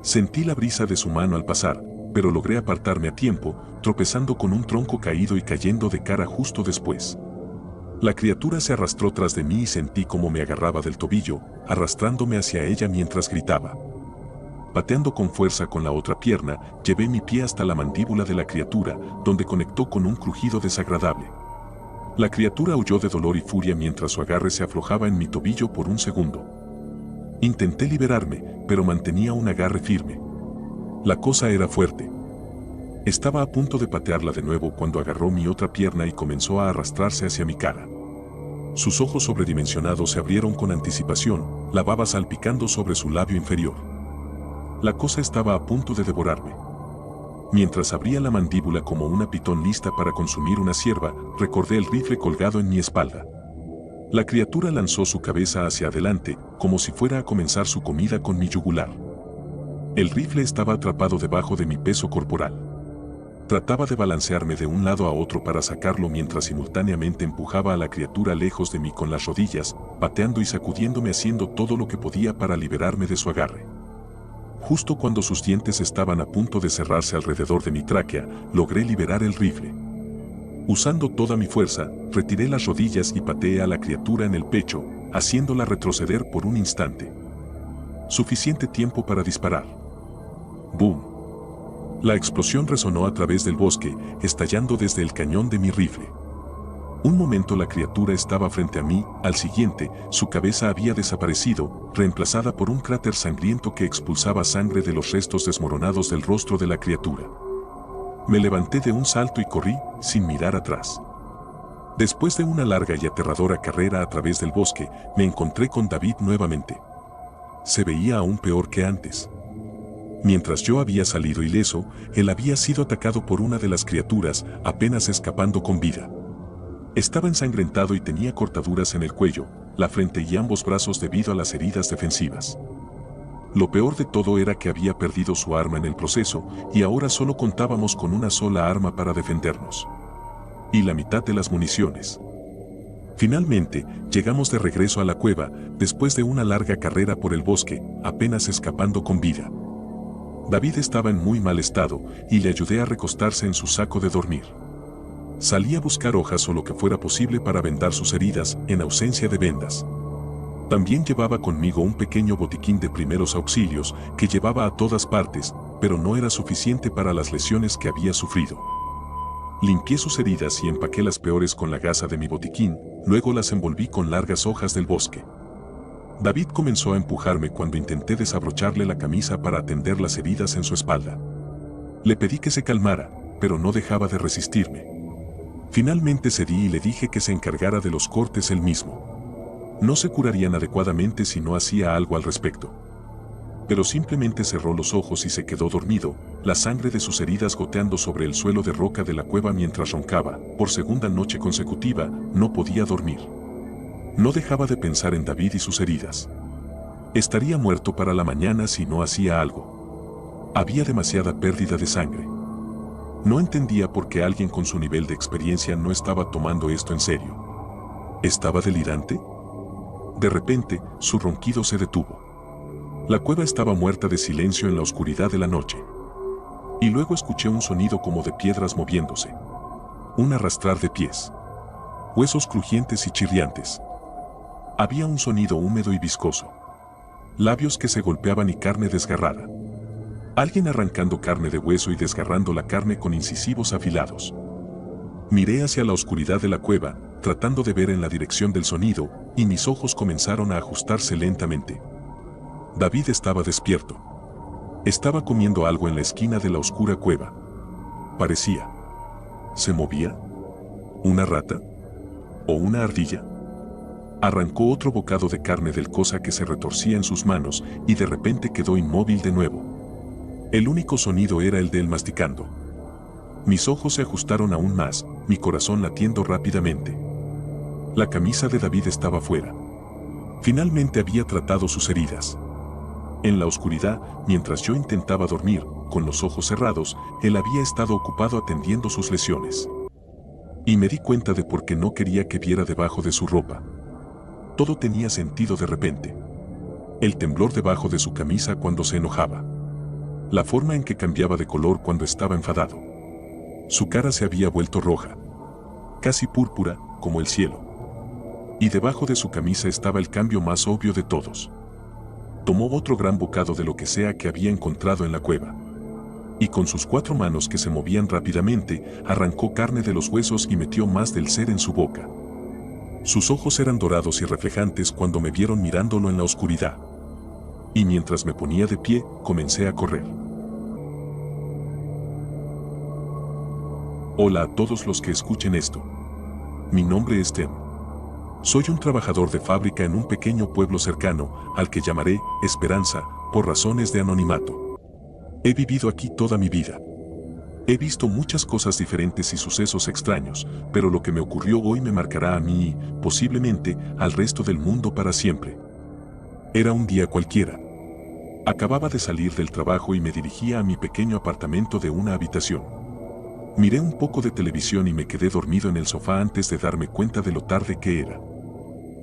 Sentí la brisa de su mano al pasar, pero logré apartarme a tiempo, tropezando con un tronco caído y cayendo de cara justo después. La criatura se arrastró tras de mí y sentí cómo me agarraba del tobillo, arrastrándome hacia ella mientras gritaba. Pateando con fuerza con la otra pierna, llevé mi pie hasta la mandíbula de la criatura, donde conectó con un crujido desagradable. La criatura huyó de dolor y furia mientras su agarre se aflojaba en mi tobillo por un segundo. Intenté liberarme, pero mantenía un agarre firme. La cosa era fuerte. Estaba a punto de patearla de nuevo cuando agarró mi otra pierna y comenzó a arrastrarse hacia mi cara. Sus ojos sobredimensionados se abrieron con anticipación, la baba salpicando sobre su labio inferior. La cosa estaba a punto de devorarme. Mientras abría la mandíbula como una pitón lista para consumir una cierva, recordé el rifle colgado en mi espalda. La criatura lanzó su cabeza hacia adelante, como si fuera a comenzar su comida con mi yugular. El rifle estaba atrapado debajo de mi peso corporal. Trataba de balancearme de un lado a otro para sacarlo mientras simultáneamente empujaba a la criatura lejos de mí con las rodillas, pateando y sacudiéndome haciendo todo lo que podía para liberarme de su agarre. Justo cuando sus dientes estaban a punto de cerrarse alrededor de mi tráquea, logré liberar el rifle. Usando toda mi fuerza, retiré las rodillas y pateé a la criatura en el pecho, haciéndola retroceder por un instante. Suficiente tiempo para disparar. ¡Boom! La explosión resonó a través del bosque, estallando desde el cañón de mi rifle. Un momento la criatura estaba frente a mí, al siguiente, su cabeza había desaparecido, reemplazada por un cráter sangriento que expulsaba sangre de los restos desmoronados del rostro de la criatura. Me levanté de un salto y corrí, sin mirar atrás. Después de una larga y aterradora carrera a través del bosque, me encontré con David nuevamente. Se veía aún peor que antes. Mientras yo había salido ileso, él había sido atacado por una de las criaturas, apenas escapando con vida. Estaba ensangrentado y tenía cortaduras en el cuello, la frente y ambos brazos debido a las heridas defensivas. Lo peor de todo era que había perdido su arma en el proceso y ahora solo contábamos con una sola arma para defendernos. Y la mitad de las municiones. Finalmente, llegamos de regreso a la cueva, después de una larga carrera por el bosque, apenas escapando con vida. David estaba en muy mal estado y le ayudé a recostarse en su saco de dormir. Salí a buscar hojas o lo que fuera posible para vendar sus heridas, en ausencia de vendas. También llevaba conmigo un pequeño botiquín de primeros auxilios que llevaba a todas partes, pero no era suficiente para las lesiones que había sufrido. Limpié sus heridas y empaqué las peores con la gasa de mi botiquín, luego las envolví con largas hojas del bosque. David comenzó a empujarme cuando intenté desabrocharle la camisa para atender las heridas en su espalda. Le pedí que se calmara, pero no dejaba de resistirme. Finalmente cedí y le dije que se encargara de los cortes él mismo. No se curarían adecuadamente si no hacía algo al respecto. Pero simplemente cerró los ojos y se quedó dormido, la sangre de sus heridas goteando sobre el suelo de roca de la cueva mientras roncaba. Por segunda noche consecutiva, no podía dormir. No dejaba de pensar en David y sus heridas. Estaría muerto para la mañana si no hacía algo. Había demasiada pérdida de sangre. No entendía por qué alguien con su nivel de experiencia no estaba tomando esto en serio. ¿Estaba delirante? De repente, su ronquido se detuvo. La cueva estaba muerta de silencio en la oscuridad de la noche. Y luego escuché un sonido como de piedras moviéndose. Un arrastrar de pies. Huesos crujientes y chirriantes. Había un sonido húmedo y viscoso. Labios que se golpeaban y carne desgarrada. Alguien arrancando carne de hueso y desgarrando la carne con incisivos afilados. Miré hacia la oscuridad de la cueva, tratando de ver en la dirección del sonido, y mis ojos comenzaron a ajustarse lentamente. David estaba despierto. Estaba comiendo algo en la esquina de la oscura cueva. Parecía. ¿Se movía? ¿Una rata? ¿O una ardilla? Arrancó otro bocado de carne del cosa que se retorcía en sus manos y de repente quedó inmóvil de nuevo. El único sonido era el de él masticando. Mis ojos se ajustaron aún más, mi corazón latiendo rápidamente. La camisa de David estaba fuera. Finalmente había tratado sus heridas. En la oscuridad, mientras yo intentaba dormir, con los ojos cerrados, él había estado ocupado atendiendo sus lesiones. Y me di cuenta de por qué no quería que viera debajo de su ropa. Todo tenía sentido de repente. El temblor debajo de su camisa cuando se enojaba. La forma en que cambiaba de color cuando estaba enfadado. Su cara se había vuelto roja. Casi púrpura, como el cielo. Y debajo de su camisa estaba el cambio más obvio de todos. Tomó otro gran bocado de lo que sea que había encontrado en la cueva. Y con sus 4 manos que se movían rápidamente, arrancó carne de los huesos y metió más del ser en su boca. Sus ojos eran dorados y reflejantes cuando me vieron mirándolo en la oscuridad. Y mientras me ponía de pie, comencé a correr. Hola a todos los que escuchen esto. Mi nombre es Tim. Soy un trabajador de fábrica en un pequeño pueblo cercano, al que llamaré Esperanza, por razones de anonimato. He vivido aquí toda mi vida. He visto muchas cosas diferentes y sucesos extraños, pero lo que me ocurrió hoy me marcará a mí y, posiblemente, al resto del mundo para siempre. Era un día cualquiera. Acababa de salir del trabajo y me dirigía a mi pequeño apartamento de una habitación. Miré un poco de televisión y me quedé dormido en el sofá antes de darme cuenta de lo tarde que era.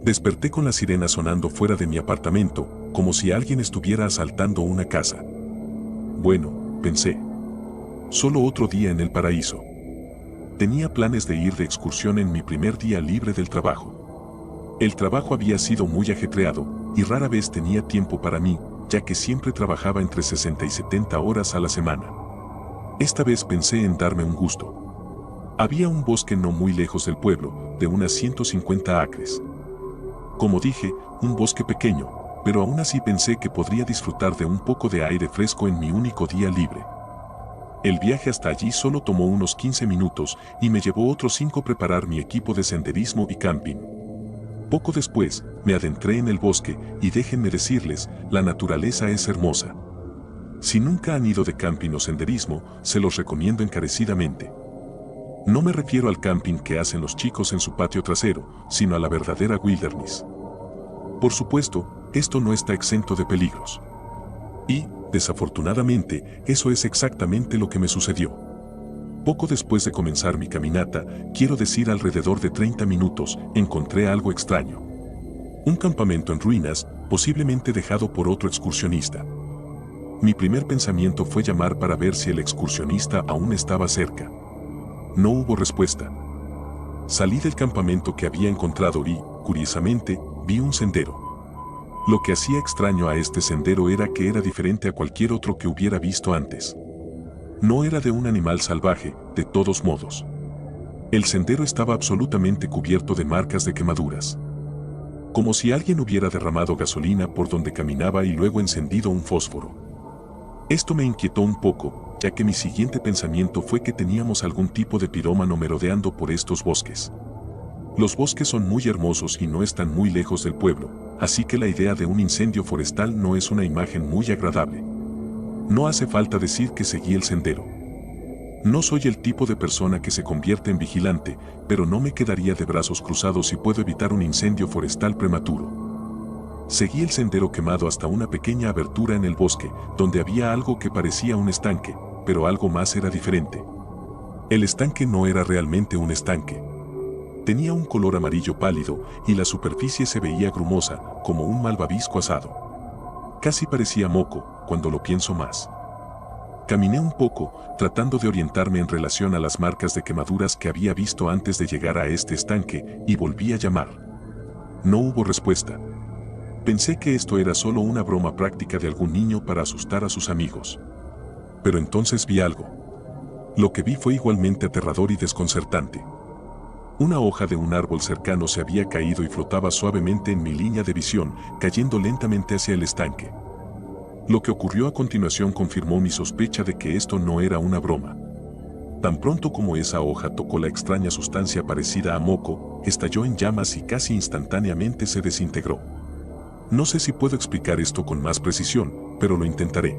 Desperté con la sirena sonando fuera de mi apartamento, como si alguien estuviera asaltando una casa. Bueno, pensé. Solo otro día en el paraíso. Tenía planes de ir de excursión en mi primer día libre del trabajo. El trabajo había sido muy ajetreado, y rara vez tenía tiempo para mí, ya que siempre trabajaba entre 60 y 70 horas a la semana. Esta vez pensé en darme un gusto. Había un bosque no muy lejos del pueblo, de unas 150 acres. Como dije, un bosque pequeño, pero aún así pensé que podría disfrutar de un poco de aire fresco en mi único día libre. El viaje hasta allí solo tomó unos 15 minutos y me llevó otros 5 preparar mi equipo de senderismo y camping. Poco después, me adentré en el bosque y déjenme decirles, la naturaleza es hermosa. Si nunca han ido de camping o senderismo, se los recomiendo encarecidamente. No me refiero al camping que hacen los chicos en su patio trasero, sino a la verdadera wilderness. Por supuesto, esto no está exento de peligros. Y, desafortunadamente, eso es exactamente lo que me sucedió. Poco después de comenzar mi caminata, quiero decir alrededor de 30 minutos, encontré algo extraño. Un campamento en ruinas, posiblemente dejado por otro excursionista. Mi primer pensamiento fue llamar para ver si el excursionista aún estaba cerca. No hubo respuesta. Salí del campamento que había encontrado y, curiosamente, vi un sendero. Lo que hacía extraño a este sendero era que era diferente a cualquier otro que hubiera visto antes. No era de un animal salvaje, de todos modos. El sendero estaba absolutamente cubierto de marcas de quemaduras. como si alguien hubiera derramado gasolina por donde caminaba y luego encendido un fósforo. Esto me inquietó un poco, ya que mi siguiente pensamiento fue que teníamos algún tipo de pirómano merodeando por estos bosques. Los bosques son muy hermosos y no están muy lejos del pueblo, así que la idea de un incendio forestal no es una imagen muy agradable. No hace falta decir que seguí el sendero. No soy el tipo de persona que se convierte en vigilante, pero no me quedaría de brazos cruzados si puedo evitar un incendio forestal prematuro. Seguí el sendero quemado hasta una pequeña abertura en el bosque, donde había algo que parecía un estanque, pero algo más era diferente. El estanque no era realmente un estanque. Tenía un color amarillo pálido y la superficie se veía grumosa, como un malvavisco asado. Casi parecía moco, cuando lo pienso más. Caminé un poco, tratando de orientarme en relación a las marcas de quemaduras que había visto antes de llegar a este estanque, y volví a llamar. No hubo respuesta. Pensé que esto era solo una broma práctica de algún niño para asustar a sus amigos. Pero entonces vi algo. Lo que vi fue igualmente aterrador y desconcertante. Una hoja de un árbol cercano se había caído y flotaba suavemente en mi línea de visión, cayendo lentamente hacia el estanque. Lo que ocurrió a continuación confirmó mi sospecha de que esto no era una broma. Tan pronto como esa hoja tocó la extraña sustancia parecida a moco, estalló en llamas y casi instantáneamente se desintegró. No sé si puedo explicar esto con más precisión, pero lo intentaré.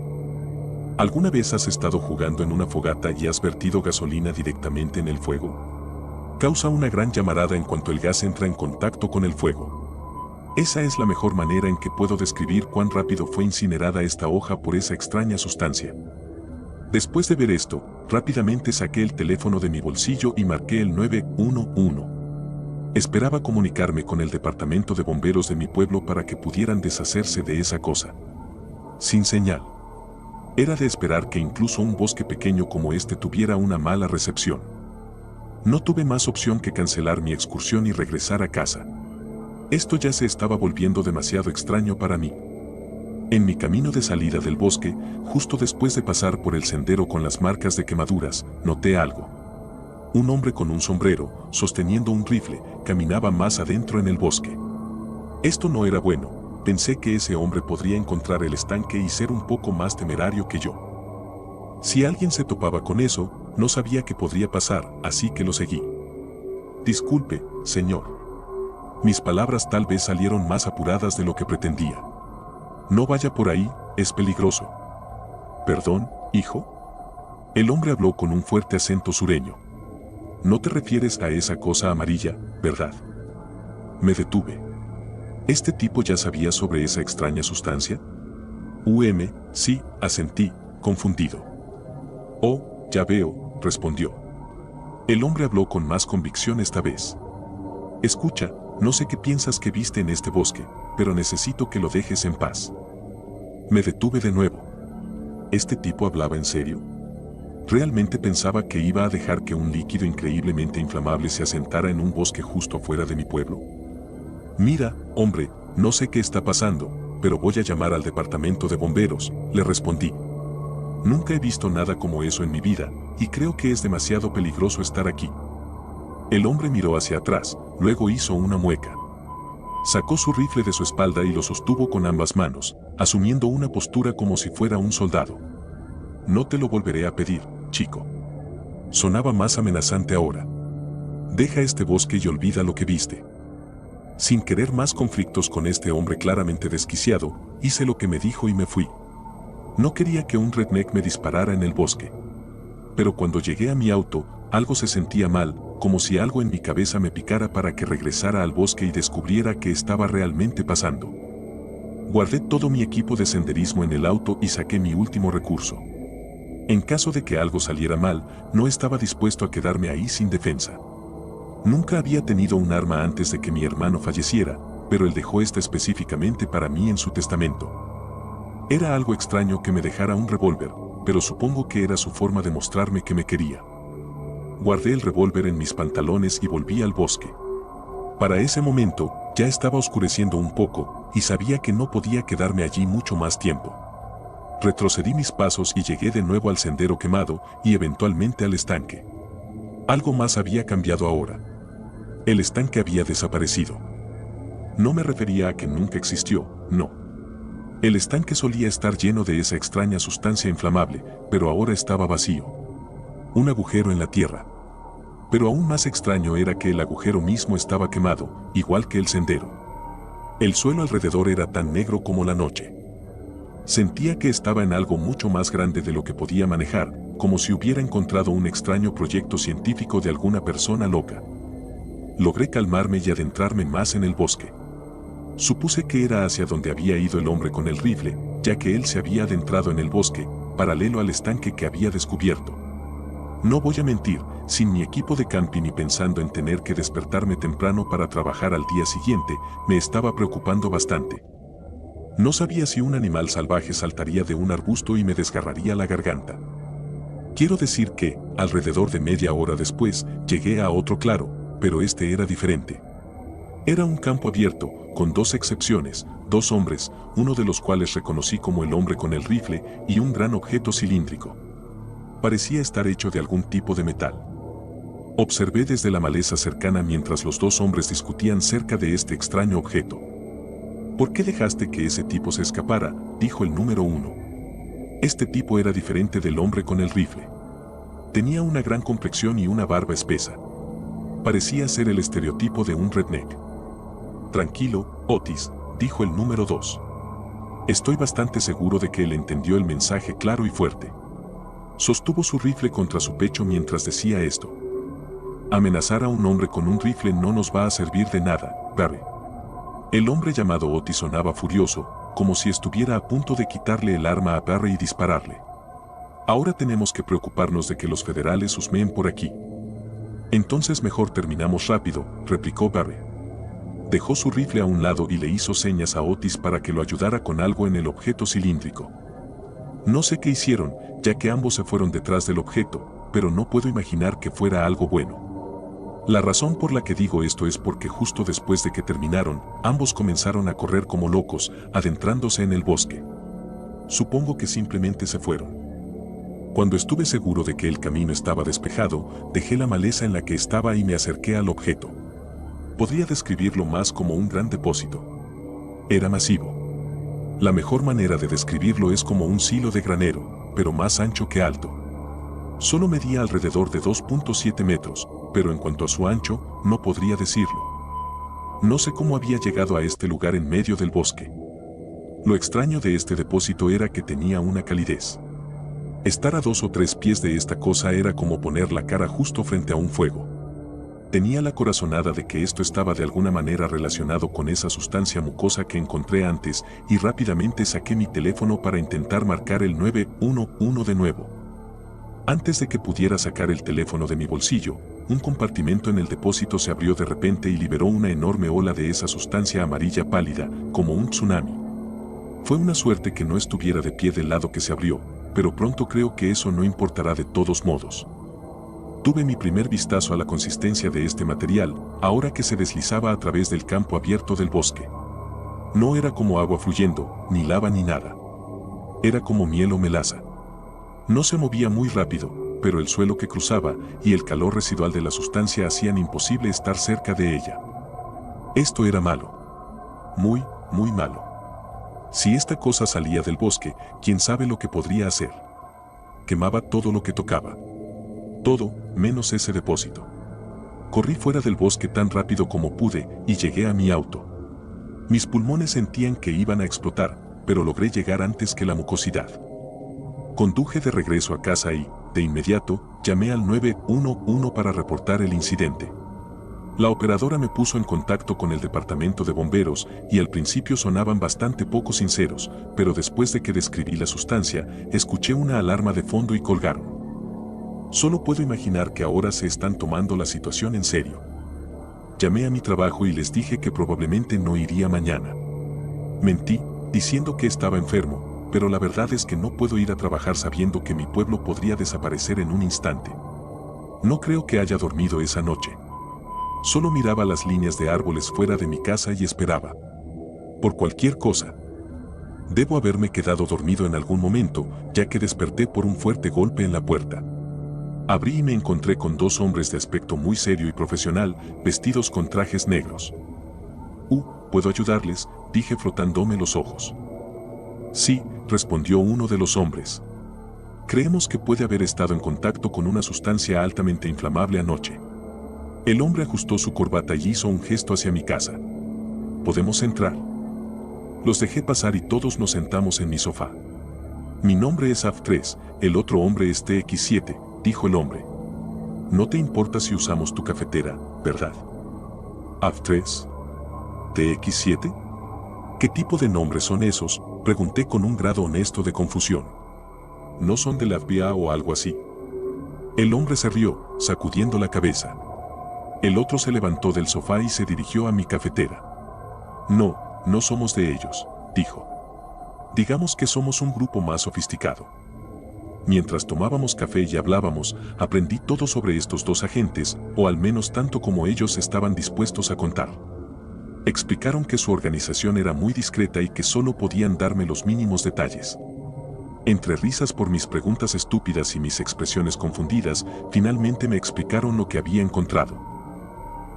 ¿Alguna vez has estado jugando en una fogata y has vertido gasolina directamente en el fuego? Causa una gran llamarada en cuanto el gas entra en contacto con el fuego. Esa es la mejor manera en que puedo describir cuán rápido fue incinerada esta hoja por esa extraña sustancia. Después de ver esto, rápidamente saqué el teléfono de mi bolsillo y marqué el 911. Esperaba comunicarme con el departamento de bomberos de mi pueblo para que pudieran deshacerse de esa cosa. Sin señal. Era de esperar que incluso un bosque pequeño como este tuviera una mala recepción. No tuve más opción que cancelar mi excursión y regresar a casa. Esto ya se estaba volviendo demasiado extraño para mí. En mi camino de salida del bosque, justo después de pasar por el sendero con las marcas de quemaduras, noté algo. Un hombre con un sombrero, sosteniendo un rifle, caminaba más adentro en el bosque. Esto no era bueno, pensé que ese hombre podría encontrar el estanque y ser un poco más temerario que yo. Si alguien se topaba con eso, no sabía qué podría pasar, así que lo seguí. Disculpe, señor. Mis palabras tal vez salieron más apuradas de lo que pretendía. No vaya por ahí, es peligroso. ¿Perdón, hijo? El hombre habló con un fuerte acento sureño. No te refieres a esa cosa amarilla, ¿verdad? Me detuve. ¿Este tipo ya sabía sobre esa extraña sustancia? Sí, asentí, confundido. Oh, ya veo, respondió. El hombre habló con más convicción esta vez. Escucha, no sé qué piensas que viste en este bosque, pero necesito que lo dejes en paz. Me detuve de nuevo. ¿Este tipo hablaba en serio? ¿Realmente pensaba que iba a dejar que un líquido increíblemente inflamable se asentara en un bosque justo afuera de mi pueblo? Mira, hombre, no sé qué está pasando, pero voy a llamar al departamento de bomberos, le respondí. Nunca he visto nada como eso en mi vida, y creo que es demasiado peligroso estar aquí. El hombre miró hacia atrás, luego hizo una mueca. Sacó su rifle de su espalda y lo sostuvo con ambas manos, asumiendo una postura como si fuera un soldado. No te lo volveré a pedir, chico. Sonaba más amenazante ahora. Deja este bosque y olvida lo que viste. Sin querer más conflictos con este hombre claramente desquiciado, hice lo que me dijo y me fui. No quería que un redneck me disparara en el bosque. Pero cuando llegué a mi auto, algo se sentía mal, como si algo en mi cabeza me picara para que regresara al bosque y descubriera qué estaba realmente pasando. Guardé todo mi equipo de senderismo en el auto y saqué mi último recurso. En caso de que algo saliera mal, no estaba dispuesto a quedarme ahí sin defensa. Nunca había tenido un arma antes de que mi hermano falleciera, pero él dejó esta específicamente para mí en su testamento. Era algo extraño que me dejara un revólver, pero supongo que era su forma de mostrarme que me quería. Guardé el revólver en mis pantalones y volví al bosque. Para ese momento, ya estaba oscureciendo un poco, y sabía que no podía quedarme allí mucho más tiempo. Retrocedí mis pasos y llegué de nuevo al sendero quemado, y eventualmente al estanque. Algo más había cambiado ahora. El estanque había desaparecido. No me refería a que nunca existió, no. El estanque solía estar lleno de esa extraña sustancia inflamable, pero ahora estaba vacío. Un agujero en la tierra. Pero aún más extraño era que el agujero mismo estaba quemado, igual que el sendero. El suelo alrededor era tan negro como la noche. Sentía que estaba en algo mucho más grande de lo que podía manejar, como si hubiera encontrado un extraño proyecto científico de alguna persona loca. Logré calmarme y adentrarme más en el bosque. Supuse que era hacia donde había ido el hombre con el rifle, ya que él se había adentrado en el bosque, paralelo al estanque que había descubierto. No voy a mentir, sin mi equipo de camping y pensando en tener que despertarme temprano para trabajar al día siguiente, me estaba preocupando bastante. No sabía si un animal salvaje saltaría de un arbusto y me desgarraría la garganta. Quiero decir que, alrededor de media hora después, llegué a otro claro, pero este era diferente. Era un campo abierto, con dos excepciones, dos hombres, uno de los cuales reconocí como el hombre con el rifle, y un gran objeto cilíndrico. Parecía estar hecho de algún tipo de metal. Observé desde la maleza cercana mientras los dos hombres discutían cerca de este extraño objeto. ¿Por qué dejaste que ese tipo se escapara?, dijo el número 1. Este tipo era diferente del hombre con el rifle. Tenía una gran complexión y una barba espesa. Parecía ser el estereotipo de un redneck. Tranquilo, Otis, dijo el número 2. Estoy bastante seguro de que él entendió el mensaje claro y fuerte. Sostuvo su rifle contra su pecho mientras decía esto. Amenazar a un hombre con un rifle no nos va a servir de nada, Barry. El hombre llamado Otis sonaba furioso, como si estuviera a punto de quitarle el arma a Barry y dispararle. Ahora tenemos que preocuparnos de que los federales husmeen por aquí. Entonces mejor terminamos rápido, replicó Barry. Dejó su rifle a un lado y le hizo señas a Otis para que lo ayudara con algo en el objeto cilíndrico. No sé qué hicieron, ya que ambos se fueron detrás del objeto, pero no puedo imaginar que fuera algo bueno. La razón por la que digo esto es porque justo después de que terminaron, ambos comenzaron a correr como locos, adentrándose en el bosque. Supongo que simplemente se fueron. Cuando estuve seguro de que el camino estaba despejado, dejé la maleza en la que estaba y me acerqué al objeto. Podría describirlo más como un gran depósito. Era masivo. La mejor manera de describirlo es como un silo de granero, pero más ancho que alto. Solo medía alrededor de 2.7 metros, pero en cuanto a su ancho, no podría decirlo. No sé cómo había llegado a este lugar en medio del bosque. Lo extraño de este depósito era que tenía una calidez. Estar a 2 o 3 pies de esta cosa era como poner la cara justo frente a un fuego. Tenía la corazonada de que esto estaba de alguna manera relacionado con esa sustancia mucosa que encontré antes y rápidamente saqué mi teléfono para intentar marcar el 911 de nuevo. Antes de que pudiera sacar el teléfono de mi bolsillo, un compartimento en el depósito se abrió de repente y liberó una enorme ola de esa sustancia amarilla pálida, como un tsunami. Fue una suerte que no estuviera de pie del lado que se abrió, pero pronto creo que eso no importará de todos modos. Tuve mi primer vistazo a la consistencia de este material, ahora que se deslizaba a través del campo abierto del bosque. No era como agua fluyendo, ni lava ni nada. Era como miel o melaza. No se movía muy rápido, pero el suelo que cruzaba y el calor residual de la sustancia hacían imposible estar cerca de ella. Esto era malo. Muy, muy malo. Si esta cosa salía del bosque, quién sabe lo que podría hacer. Quemaba todo lo que tocaba. Todo, menos ese depósito. Corrí fuera del bosque tan rápido como pude y llegué a mi auto. Mis pulmones sentían que iban a explotar, pero logré llegar antes que la mucosidad. Conduje de regreso a casa y, de inmediato, llamé al 911 para reportar el incidente. La operadora me puso en contacto con el departamento de bomberos y al principio sonaban bastante poco sinceros, pero después de que describí la sustancia, escuché una alarma de fondo y colgaron. Solo puedo imaginar que ahora se están tomando la situación en serio. Llamé a mi trabajo y les dije que probablemente no iría mañana. Mentí, diciendo que estaba enfermo, pero la verdad es que no puedo ir a trabajar sabiendo que mi pueblo podría desaparecer en un instante. No creo que haya dormido esa noche. Solo miraba las líneas de árboles fuera de mi casa y esperaba. Por cualquier cosa. Debo haberme quedado dormido en algún momento, ya que desperté por un fuerte golpe en la puerta. Abrí y me encontré con dos hombres de aspecto muy serio y profesional, vestidos con trajes negros. ¿puedo ayudarles?, dije frotándome los ojos. Sí, respondió uno de los hombres. Creemos que puede haber estado en contacto con una sustancia altamente inflamable anoche. El hombre ajustó su corbata y hizo un gesto hacia mi casa. ¿Podemos entrar? Los dejé pasar y todos nos sentamos en mi sofá. Mi nombre es AF3, el otro hombre es TX7, dijo el hombre. No te importa si usamos tu cafetera, ¿verdad? AF3. ¿TX7? ¿Qué tipo de nombres son esos?, pregunté con un grado honesto de confusión. ¿No son de la FBI o algo así? El hombre se rió, sacudiendo la cabeza. El otro se levantó del sofá y se dirigió a mi cafetera. No, no somos de ellos, dijo. Digamos que somos un grupo más sofisticado. Mientras tomábamos café y hablábamos, aprendí todo sobre estos dos agentes, o al menos tanto como ellos estaban dispuestos a contar. Explicaron que su organización era muy discreta y que solo podían darme los mínimos detalles. Entre risas por mis preguntas estúpidas y mis expresiones confundidas, finalmente me explicaron lo que había encontrado.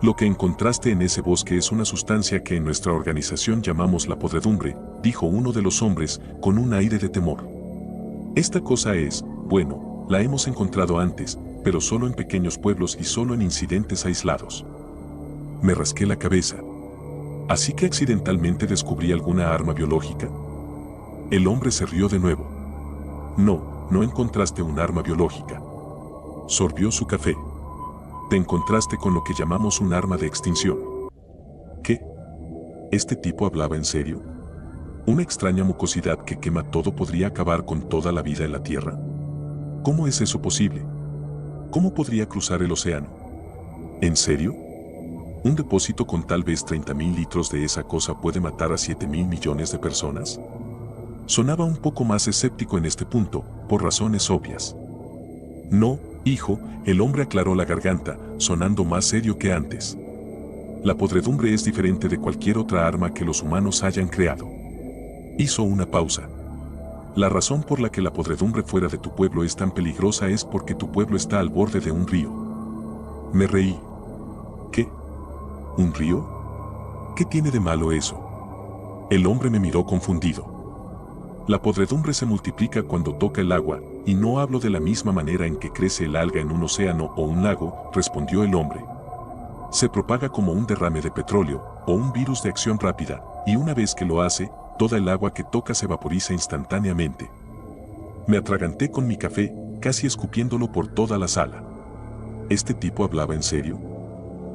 Lo que encontraste en ese bosque es una sustancia que en nuestra organización llamamos la podredumbre, dijo uno de los hombres, con un aire de temor. Esta cosa es, bueno, la hemos encontrado antes, pero solo en pequeños pueblos y solo en incidentes aislados. Me rasqué la cabeza. ¿Así que accidentalmente descubrí alguna arma biológica? El hombre se rió de nuevo. No, no encontraste un arma biológica. Sorbió su café. Te encontraste con lo que llamamos un arma de extinción. ¿Qué? ¿Este tipo hablaba en serio? ¿Una extraña mucosidad que quema todo podría acabar con toda la vida en la Tierra? ¿Cómo es eso posible? ¿Cómo podría cruzar el océano? ¿En serio? ¿Un depósito con tal vez 30.000 litros de esa cosa puede matar a 7.000 millones de personas? Sonaba un poco más escéptico en este punto, por razones obvias. No, hijo, el hombre aclaró la garganta, sonando más serio que antes. La podredumbre es diferente de cualquier otra arma que los humanos hayan creado. Hizo una pausa. La razón por la que la podredumbre fuera de tu pueblo es tan peligrosa es porque tu pueblo está al borde de un río. Me reí. ¿Qué? ¿Un río? ¿Qué tiene de malo eso? El hombre me miró confundido. La podredumbre se multiplica cuando toca el agua, y no hablo de la misma manera en que crece el alga en un océano o un lago, respondió el hombre. Se propaga como un derrame de petróleo, o un virus de acción rápida, y una vez que lo hace, toda el agua que toca se vaporiza instantáneamente. Me atraganté con mi café, casi escupiéndolo por toda la sala. ¿Este tipo hablaba en serio?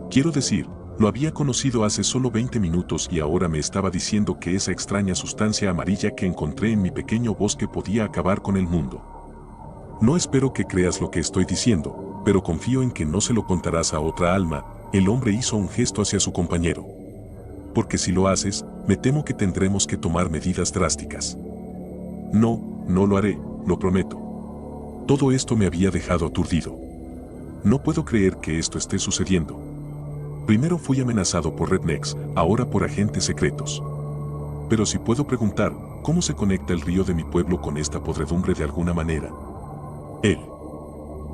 Quiero decir, lo había conocido hace solo 20 minutos y ahora me estaba diciendo que esa extraña sustancia amarilla que encontré en mi pequeño bosque podía acabar con el mundo. No espero que creas lo que estoy diciendo, pero confío en que no se lo contarás a otra alma. El hombre hizo un gesto hacia su compañero. Porque si lo haces, me temo que tendremos que tomar medidas drásticas. No, no lo haré, lo prometo. Todo esto me había dejado aturdido. No puedo creer que esto esté sucediendo. Primero fui amenazado por rednecks, ahora por agentes secretos. Pero si puedo preguntar, ¿cómo se conecta el río de mi pueblo con esta podredumbre de alguna manera? El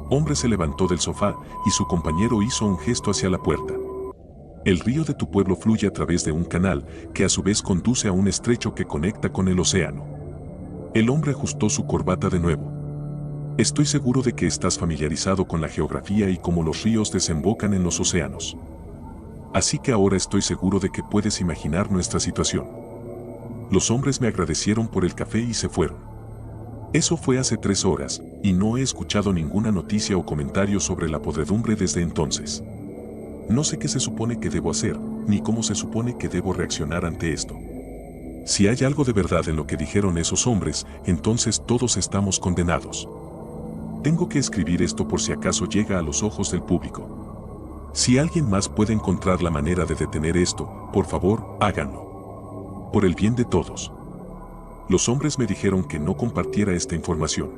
hombre se levantó del sofá y su compañero hizo un gesto hacia la puerta. El río de tu pueblo fluye a través de un canal que a su vez conduce a un estrecho que conecta con el océano. El hombre ajustó su corbata de nuevo. Estoy seguro de que estás familiarizado con la geografía y cómo los ríos desembocan en los océanos. Así que ahora estoy seguro de que puedes imaginar nuestra situación. Los hombres me agradecieron por el café y se fueron. Eso fue hace 3 horas, y no he escuchado ninguna noticia o comentario sobre la podredumbre desde entonces. No sé qué se supone que debo hacer, ni cómo se supone que debo reaccionar ante esto. Si hay algo de verdad en lo que dijeron esos hombres, entonces todos estamos condenados. Tengo que escribir esto por si acaso llega a los ojos del público. Si alguien más puede encontrar la manera de detener esto, por favor, háganlo. Por el bien de todos. Los hombres me dijeron que no compartiera esta información.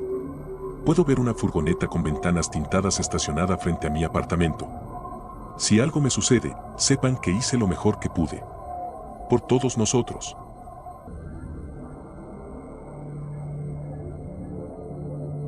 Puedo ver una furgoneta con ventanas tintadas estacionada frente a mi apartamento. Si algo me sucede, sepan que hice lo mejor que pude. Por todos nosotros.